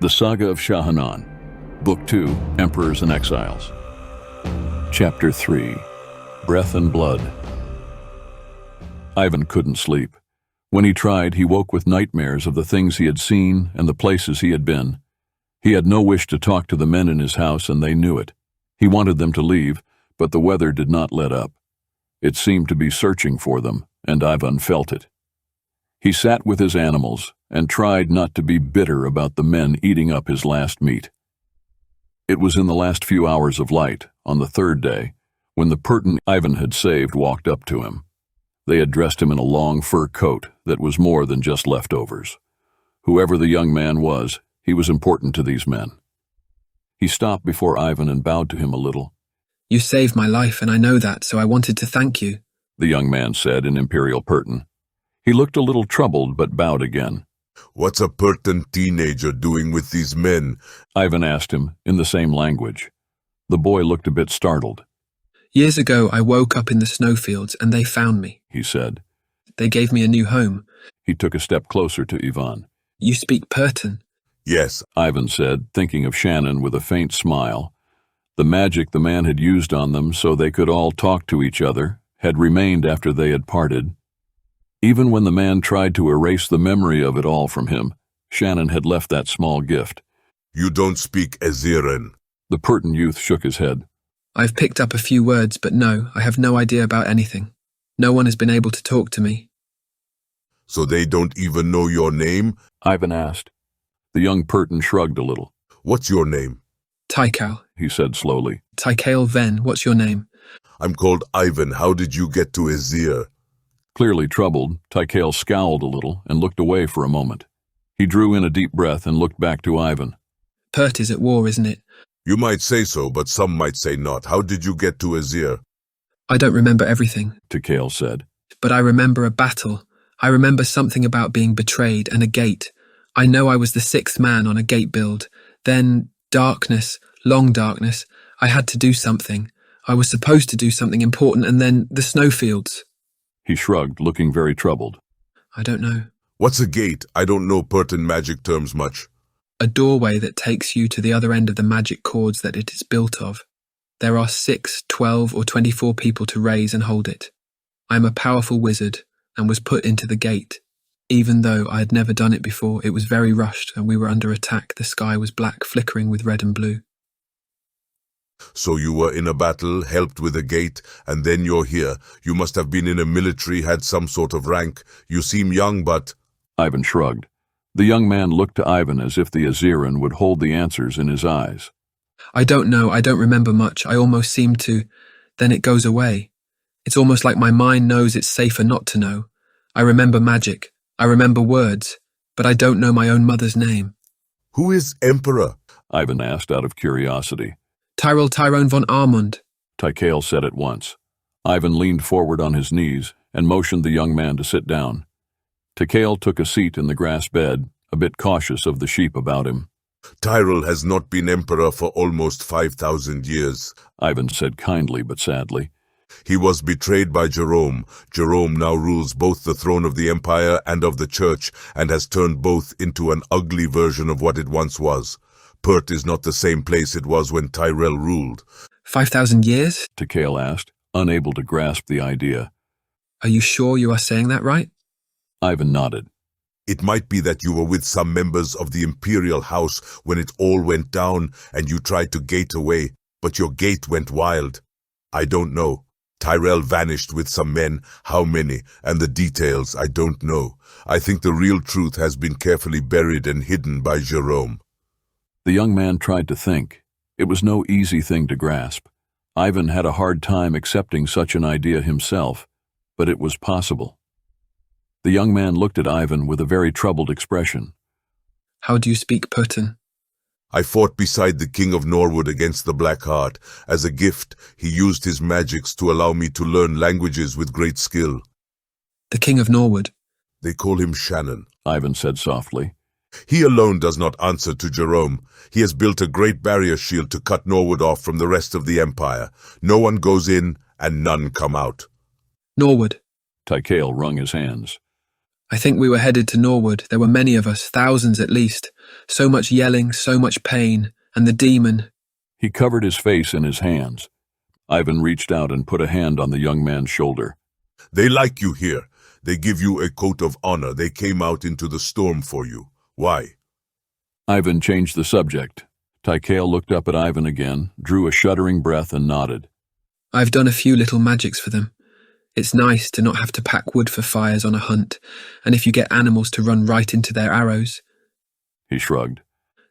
The Saga of ShaHaNon, Book 2, Emperors and Exiles. Chapter 3, Breath and Blood. Ivan couldn't sleep. When he tried, he woke with nightmares of the things he had seen and the places he had been. He had no wish to talk to the men in his house, and they knew it. He wanted them to leave, but the weather did not let up. It seemed to be searching for them, and Ivan felt it. He sat with his animals and tried not to be bitter about the men eating up his last meat. It was in the last few hours of light, on the third day, when the Persian Ivan had saved walked up to him. They had dressed him in a long fur coat that was more than just leftovers. Whoever the young man was, he was important to these men. He stopped before Ivan and bowed to him a little. "You saved my life, and I know that, so I wanted to thank you," the young man said in Imperial Persian. He looked a little troubled, but bowed again. "What's a Persian teenager doing with these men?" Ivan asked him in the same language. The boy looked a bit startled. "Years ago, I woke up in the snowfields, and they found me," he said. "They gave me a new home." He took a step closer to Ivan. "You speak Persian?" "Yes," Ivan said, thinking of ShaHaNon with a faint smile. The magic the man had used on them so they could all talk to each other had remained after they had parted. Even when the man tried to erase the memory of it all from him, ShaHaNon had left that small gift. "You don't speak Exiles." The Persian youth shook his head. "I've picked up a few words, but no, I have no idea about anything. No one has been able to talk to me." "So they don't even know your name?" Ivan asked. The young Persian shrugged a little. "What's your name?" "Taikal." He said slowly. "Taikal Ven, what's your name?" "I'm called Ivan. How did you get to Exiles?" Clearly troubled, Taikal scowled a little and looked away for a moment. He drew in a deep breath and looked back to Ivan. "Pert is at war, isn't it?" "You might say so, but some might say not. How did you get to Exiles?" "I don't remember everything, Taikal said. but I remember a battle. I remember something about being betrayed and a gate. I know I was the sixth man on a gate build. Then darkness, long darkness. I had to do something. I was supposed to do something important, and then the snowfields." He shrugged, looking very troubled. "I don't know." "What's a gate? I don't know Persian magic terms much." "A doorway that takes you to the other end of the magic cords that it is built of. There are 6, 12, or 24 people to raise and hold it. I am a powerful wizard and was put into the gate. Even though I had never done it before, it was very rushed and we were under attack. The sky was black, flickering with red and blue." "So you were in a battle, helped with a gate, and then you're here. You must have been in a military, had some sort of rank. You seem young, but—" Ivan shrugged. The young man looked to Ivan as if the Aziran would hold the answers in his eyes. "I don't know. I don't remember much. I almost seem to. Then it goes away. It's almost like my mind knows it's safer not to know. I remember magic. I remember words, but I don't know my own mother's name." "Who is Emperor?" Ivan asked out of curiosity. Tyrone von Armund." Taikal said at once. Ivan leaned forward on his knees and motioned the young man to sit down. Taikal took a seat in the grass bed, a bit cautious of the sheep about him. "Tyrell has not been emperor for almost 5,000 years. Ivan said kindly but sadly. He was betrayed by Jerome. Jerome now rules both the throne of the empire and of the church, and has turned both into an ugly version of what it once was. Pert is not the same place it was when Tyrell ruled." 5,000 years? Taikal asked, unable to grasp the idea. "Are you sure you are saying that right?" Ivan nodded. "It might be that you were with some members of the imperial house when it all went down and you tried to gate away, but your gate went wild. I don't know. Tyrell vanished with some men, how many, and the details I don't know. I think the real truth has been carefully buried and hidden by Jerome." The young man tried to think. It was no easy thing to grasp. Ivan had a hard time accepting such an idea himself, but it was possible. The young man looked at Ivan with a very troubled expression. "How do you speak Persian?" "I fought beside the King of Norwood against the Black Heart. As a gift, he used his magics to allow me to learn languages with great skill." "The King of Norwood?" "They call him ShaHaNon. Ivan said softly. He alone does not answer to Jerome. He has built a great barrier shield to cut Norwood off from the rest of the empire. No one goes in and none come out." "Norwood?" Taikal wrung his hands. I think we were headed to Norwood. There were many of us, thousands at least. So much yelling, so much pain, and the demon. He covered his face in his hands. Ivan reached out and put a hand on the young man's shoulder. They like you here. They give you a coat of honor. They came out into the storm for you. Why? Ivan changed the subject. Tykael looked up at Ivan again, drew a shuddering breath and nodded. I've done a few little magics for them. It's nice to not have to pack wood for fires on a hunt, and if you get animals to run right into their arrows. He shrugged.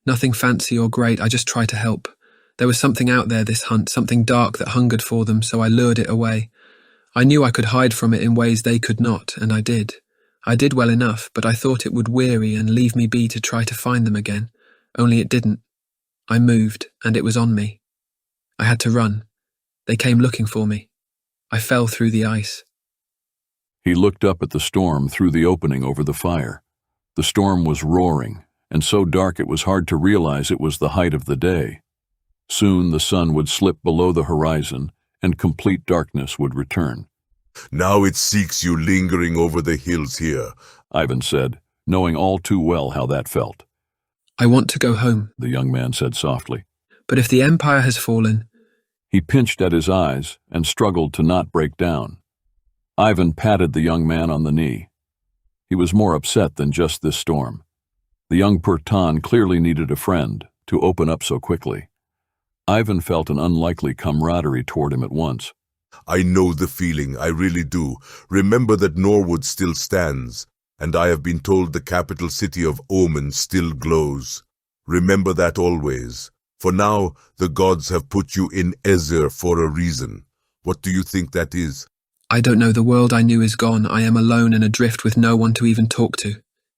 Nothing fancy or great, I just try to help. There was something out there this hunt, something dark that hungered for them, so I lured it away. I knew I could hide from it in ways they could not, and I did. I did well enough, but I thought it would weary and leave me be to try to find them again. Only it didn't. I moved, and it was on me. I had to run. They came looking for me. I fell through the ice. He looked up at the storm through the opening over the fire. The storm was roaring, and so dark it was hard to realize it was the height of the day. Soon the sun would slip below the horizon, and complete darkness would return. Now it seeks you lingering over the hills here, Ivan said, knowing all too well how that felt. I want to go home, The young man said softly. but if the Empire has fallen, He pinched at his eyes and struggled to not break down. Ivan patted the young man on the knee. He was more upset than just this storm. The young Purtan clearly needed a friend to open up so quickly. Ivan felt an unlikely camaraderie toward him at once. I know the feeling, I really do. Remember that Norwood still stands, and I have been told the capital city of Omen still glows. Remember that always. For now, the gods have put you in Ezir for a reason. What do you think that is? I don't know, the world I knew is gone. I am alone and adrift with no one to even talk to.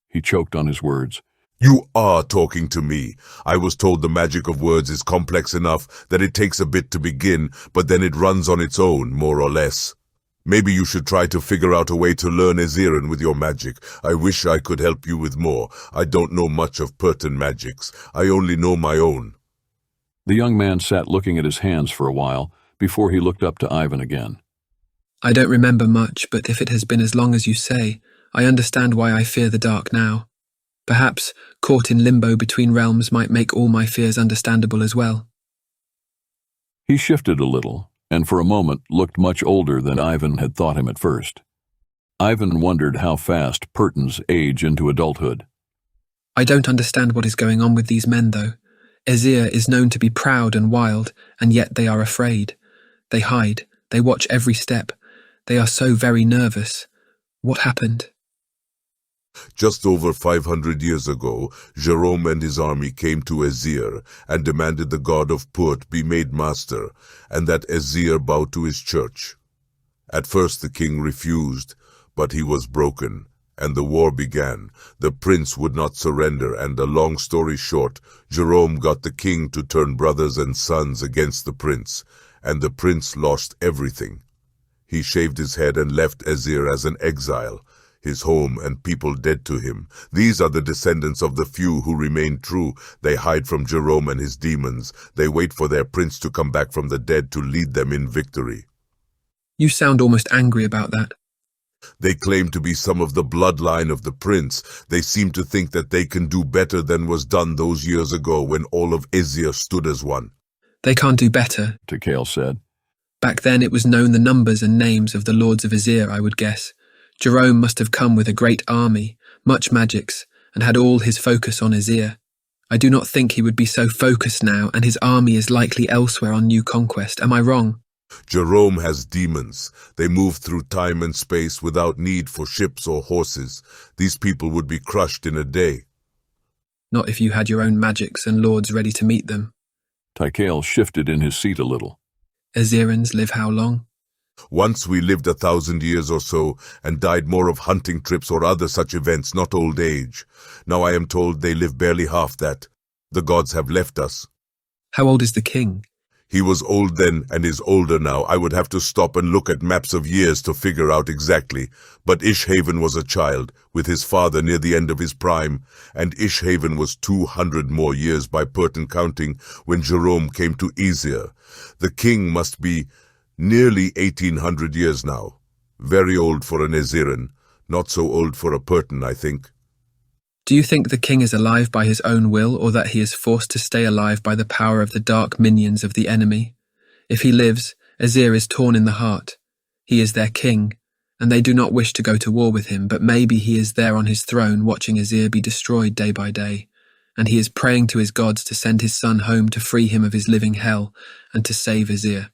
He choked on his words. You are talking to me. I was told the magic of words is complex enough that it takes a bit to begin, but then it runs on its own, more or less. Maybe you should try to figure out a way to learn Eziran with your magic. I wish I could help you with more. I don't know much of Purtan magics. I only know my own. The young man sat looking at his hands for a while before he looked up to Ivan again. I don't remember much, but if it has been as long as you say, I understand why I fear the dark now. Perhaps, caught in limbo between realms might make all my fears understandable as well. He shifted a little, and for a moment looked much older than Ivan had thought him at first. Ivan wondered how fast Purtans age into adulthood. I don't understand what is going on with these men, though. Ezir is known to be proud and wild, and yet they are afraid. They hide, they watch every step. They are so very nervous. What happened? Just over 500 years ago, Jerome and his army came to Ezir and demanded the god of Put be made master, and that Ezir bow to his church. At first the king refused, but he was broken, and the war began. The prince would not surrender, and a long story short, Jerome got the king to turn brothers and sons against the prince, and the prince lost everything. He shaved his head and left Ezir as an exile, his home and people dead to him. These are the descendants of the few who remain true. They hide from Jerome and his demons. They wait for their prince to come back from the dead to lead them in victory. You sound almost angry about that. They claim to be some of the bloodline of the prince. They seem to think that they can do better than was done those years ago when all of Ezir stood as one. They can't do better, Tykael said. Back then it was known the numbers and names of the lords of Ezir, I would guess. Jerome must have come with a great army, much magics, and had all his focus on Ezir. I do not think he would be so focused now, and his army is likely elsewhere on new conquest. Am I wrong? Jerome has demons. They move through time and space without need for ships or horses. These people would be crushed in a day. Not if you had your own magics and lords ready to meet them. Tykael shifted in his seat a little. Ezirans live how long? Once we lived 1,000 years or so and died more of hunting trips or other such events, not old age. Now I am told they live barely half that. The gods have left us. How old is the king? He was old then and is older now. I would have to stop and look at maps of years to figure out exactly. But Ishhaven was a child, with his father near the end of his prime, and Ishhaven was 200 more years by Purtan counting when Jerome came to Ezir. The king must be nearly 1,800 years now. Very old for an Eziran. Not so old for a Purton, I think. Do you think the king is alive by his own will, or that he is forced to stay alive by the power of the dark minions of the enemy? If he lives, Azir is torn in the heart. He is their king, and they do not wish to go to war with him, but maybe he is there on his throne watching Azir be destroyed day by day, and he is praying to his gods to send his son home to free him of his living hell and to save Azir.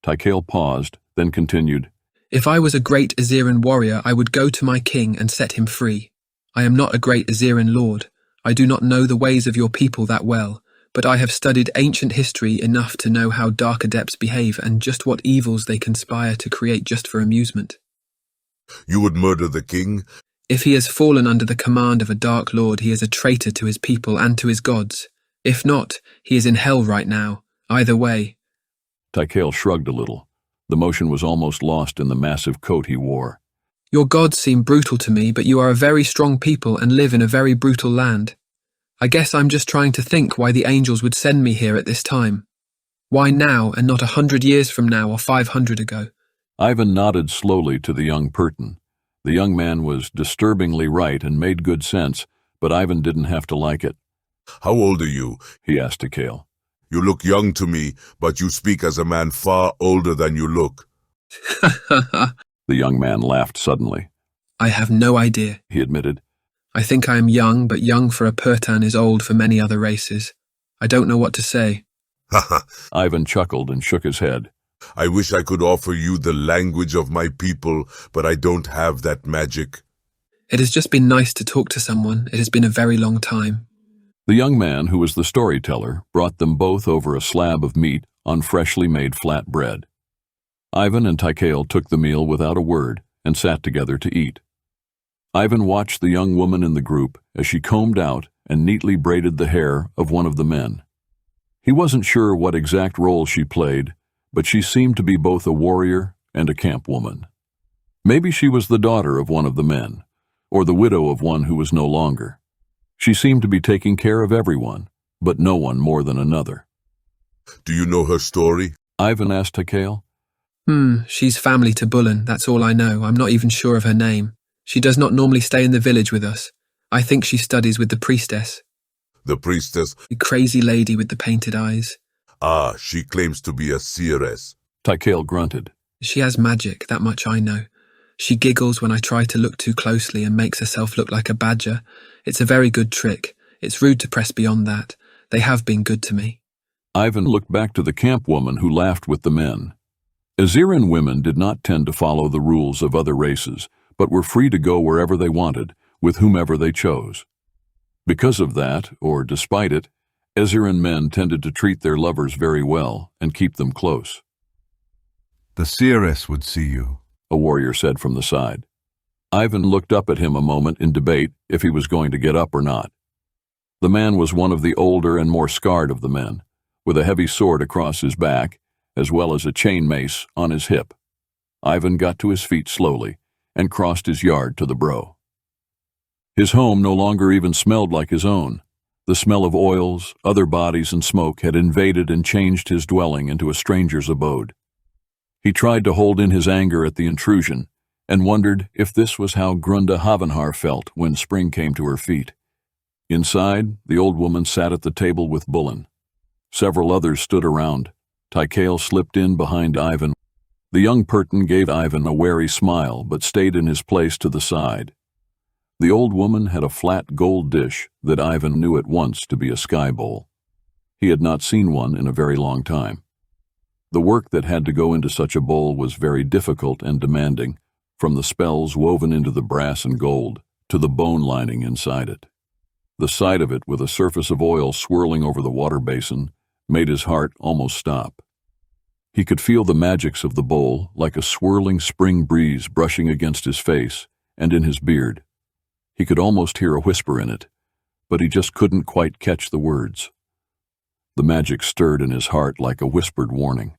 Tykael paused, then continued. If I was a great Aziran warrior, I would go to my king and set him free. I am not a great Aziran lord. I do not know the ways of your people that well, but I have studied ancient history enough to know how dark adepts behave and just what evils they conspire to create just for amusement. You would murder the king? If he has fallen under the command of a dark lord, he is a traitor to his people and to his gods. If not, he is in hell right now. Either way. Tykael shrugged a little. The motion was almost lost in the massive coat he wore. Your gods seem brutal to me, but you are a very strong people and live in a very brutal land. I guess I'm just trying to think why the angels would send me here at this time. Why now and not 100 years from now or 500 ago? Ivan nodded slowly to the young Purton. The young man was disturbingly right and made good sense, but Ivan didn't have to like it. How old are you? He asked Tykael. You look young to me, but you speak as a man far older than you look. The young man laughed suddenly. I have no idea, he admitted. I think I am young, but young for a Purtan is old for many other races. I don't know what to say. Ivan chuckled and shook his head. I wish I could offer you the language of my people, but I don't have that magic. It has just been nice to talk to someone. It has been a very long time. The young man, who was the storyteller, brought them both over a slab of meat on freshly made flat bread. Ivan and Tykael took the meal without a word and sat together to eat. Ivan watched the young woman in the group as she combed out and neatly braided the hair of one of the men. He wasn't sure what exact role she played, but she seemed to be both a warrior and a camp woman. Maybe she was the daughter of one of the men, or the widow of one who was no longer. She seemed to be taking care of everyone, but no one more than another. Do you know her story? Ivan asked Tykael. She's family to Bullen, that's all I know. I'm not even sure of her name. She does not normally stay in the village with us. I think she studies with the priestess. The priestess? The crazy lady with the painted eyes. Ah, she claims to be a seeress. Tykael grunted. She has magic, that much I know. She giggles when I try to look too closely and makes herself look like a badger. It's a very good trick. It's rude to press beyond that. They have been good to me. Ivan looked back to the camp woman who laughed with the men. Aziran women did not tend to follow the rules of other races, but were free to go wherever they wanted, with whomever they chose. Because of that, or despite it, Aziran men tended to treat their lovers very well and keep them close. The seeress would see you, a warrior said from the side. Ivan looked up at him a moment in debate if he was going to get up or not. The man was one of the older and more scarred of the men, with a heavy sword across his back, as well as a chain mace on his hip. Ivan got to his feet slowly and crossed his yard to the bro. His home no longer even smelled like his own. The smell of oils, other bodies, and smoke had invaded and changed his dwelling into a stranger's abode. He tried to hold in his anger at the intrusion and wondered if this was how Grunda Havanhar felt when spring came to her feet. Inside, the old woman sat at the table with Bullen. Several others stood around. Tykael slipped in behind Ivan. The young Purton gave Ivan a wary smile but stayed in his place to the side. The old woman had a flat gold dish that Ivan knew at once to be a sky bowl. He had not seen one in a very long time. The work that had to go into such a bowl was very difficult and demanding, from the spells woven into the brass and gold to the bone lining inside it. The sight of it with a surface of oil swirling over the water basin made his heart almost stop. He could feel the magics of the bowl like a swirling spring breeze brushing against his face and in his beard. He could almost hear a whisper in it, but he just couldn't quite catch the words. The magic stirred in his heart like a whispered warning.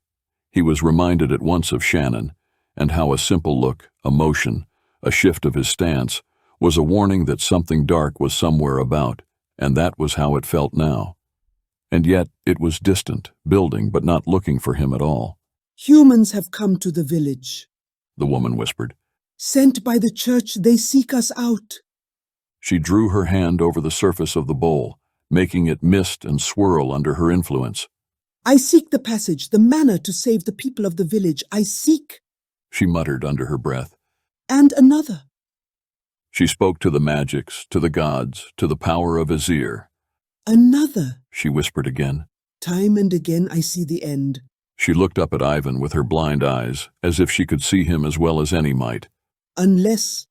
He was reminded at once of ShaHaNon and how a simple look, a motion, a shift of his stance was a warning that something dark was somewhere about, and that was how it felt now. And yet it was distant, building but not looking for him at all. Humans have come to the village, the woman whispered. Sent by the church, they seek us out. She drew her hand over the surface of the bowl, making it mist and swirl under her influence. I seek the passage, the manna to save the people of the village. I seek. She muttered under her breath. And another. She spoke to the magics, to the gods, to the power of Azir. Another. She whispered again. Time and again I see the end. She looked up at Ivan with her blind eyes, as if she could see him as well as any might. Unless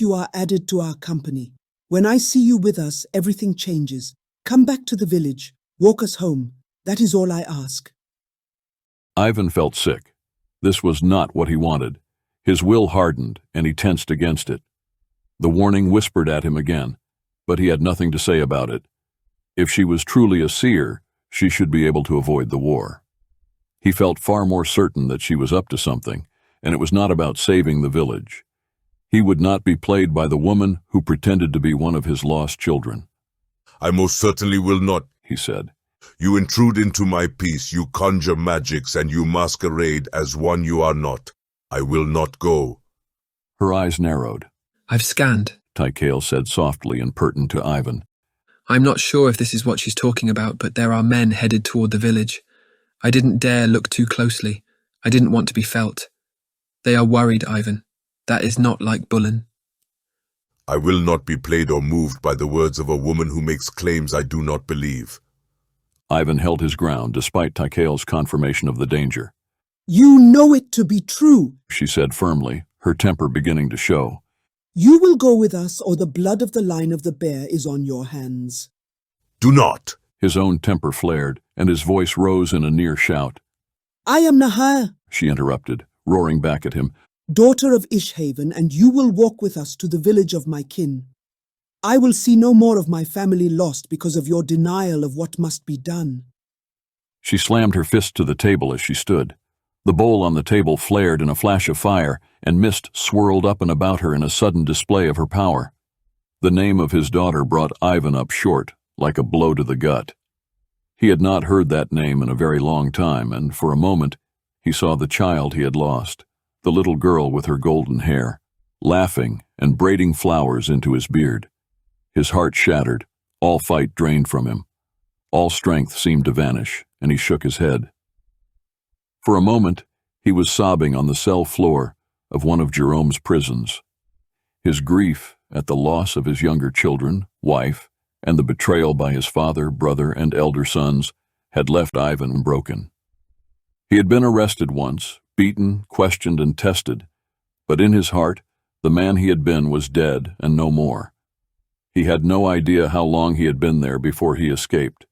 you are added to our company. When I see you with us, everything changes. Come back to the village. Walk us home. That is all I ask. Ivan felt sick. This was not what he wanted. His will hardened, and he tensed against it. The warning whispered at him again, but he had nothing to say about it. If she was truly a seer, she should be able to avoid the war. He felt far more certain that she was up to something, and it was not about saving the village. He would not be played by the woman who pretended to be one of his lost children. I most certainly will not, he said. You intrude into my peace, you conjure magics, and you masquerade as one you are not. I will not go. Her eyes narrowed. I've scanned, Tykael said softly and pertinent to Ivan. I'm not sure if this is what she's talking about, but there are men headed toward the village. I didn't dare look too closely. I didn't want to be felt. They are worried, Ivan. That is not like Bullen. I will not be played or moved by the words of a woman who makes claims I do not believe. Ivan held his ground despite Tykael's confirmation of the danger. You know it to be true, she said firmly, her temper beginning to show. You will go with us, or the blood of the line of the bear is on your hands. Do not! His own temper flared, and his voice rose in a near shout. I am Nahar, she interrupted, roaring back at him. Daughter of Ishhaven, and you will walk with us to the village of my kin. I will see no more of my family lost because of your denial of what must be done. She slammed her fist to the table as she stood. The bowl on the table flared in a flash of fire, and mist swirled up and about her in a sudden display of her power. The name of his daughter brought Ivan up short, like a blow to the gut. He had not heard that name in a very long time, and for a moment he saw the child he had lost, the little girl with her golden hair, laughing and braiding flowers into his beard. His heart shattered, all fight drained from him. All strength seemed to vanish, and he shook his head. For a moment, he was sobbing on the cell floor of one of Jerome's prisons. His grief at the loss of his younger children, wife, and the betrayal by his father, brother, and elder sons had left Ivan broken. He had been arrested once, beaten, questioned, and tested, but in his heart, the man he had been was dead and no more. He had no idea how long he had been there before he escaped.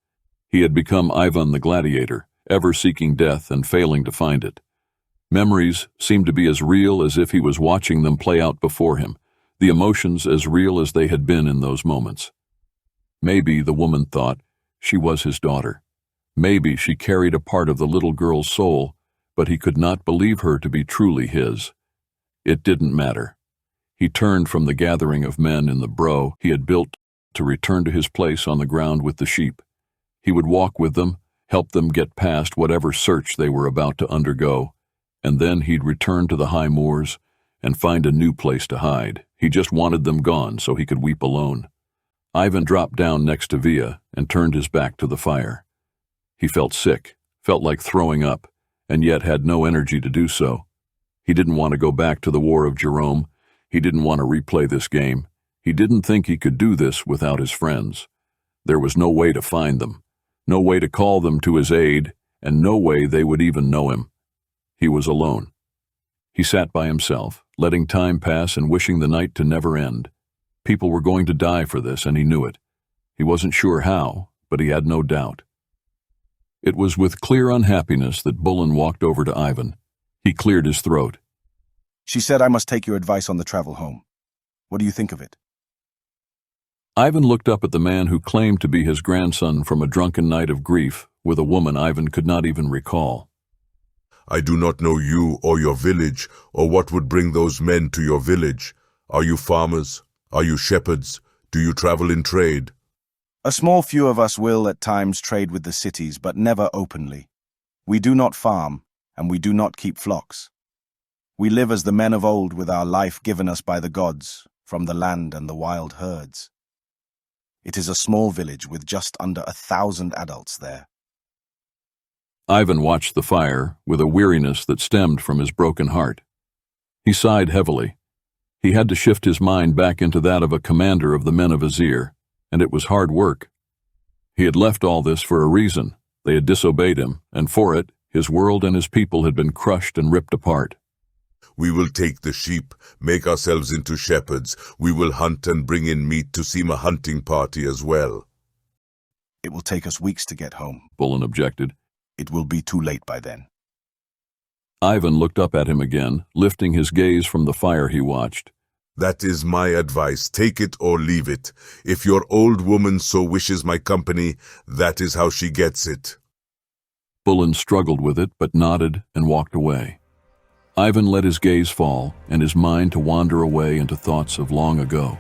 He had become Ivan the Gladiator, ever seeking death and failing to find it. Memories seemed to be as real as if he was watching them play out before him, the emotions as real as they had been in those moments. Maybe, the woman thought, she was his daughter. Maybe she carried a part of the little girl's soul, but he could not believe her to be truly his. It didn't matter. He turned from the gathering of men in the bro he had built to return to his place on the ground with the sheep. He would walk with them, help them get past whatever search they were about to undergo, and then he'd return to the high moors and find a new place to hide. He just wanted them gone so he could weep alone. Ivan dropped down next to Via and turned his back to the fire. He felt sick, felt like throwing up, and yet had no energy to do so. He didn't want to go back to the War of Jerome. He didn't want to replay this game. He didn't think he could do this without his friends. There was no way to find them, no way to call them to his aid, and no way they would even know him. He was alone. He sat by himself, letting time pass and wishing the night to never end. People were going to die for this, and he knew it. He wasn't sure how, but he had no doubt. It was with clear unhappiness that Bullen walked over to Ivan. He cleared his throat. She said I must take your advice on the travel home. What do you think of it? Ivan looked up at the man who claimed to be his grandson from a drunken night of grief with a woman Ivan could not even recall. I do not know you or your village, or what would bring those men to your village. Are you farmers? Are you shepherds? Do you travel in trade? A small few of us will at times trade with the cities, but never openly. We do not farm, and we do not keep flocks. We live as the men of old with our life given us by the gods, from the land and the wild herds. It is a small village with just under 1,000 adults there. Ivan watched the fire with a weariness that stemmed from his broken heart. He sighed heavily. He had to shift his mind back into that of a commander of the men of Azir, and it was hard work. He had left all this for a reason. They had disobeyed him, and for it, his world and his people had been crushed and ripped apart. We will take the sheep, make ourselves into shepherds. We will hunt and bring in meat to seem a hunting party as well. It will take us weeks to get home. Bullen objected. It will be too late by then. Ivan looked up at him again, lifting his gaze from the fire he watched. That is my advice. Take it or leave it. If your old woman so wishes my company, that is how she gets it. Bullen struggled with it, but nodded and walked away. Ivan let his gaze fall and his mind to wander away into thoughts of long ago.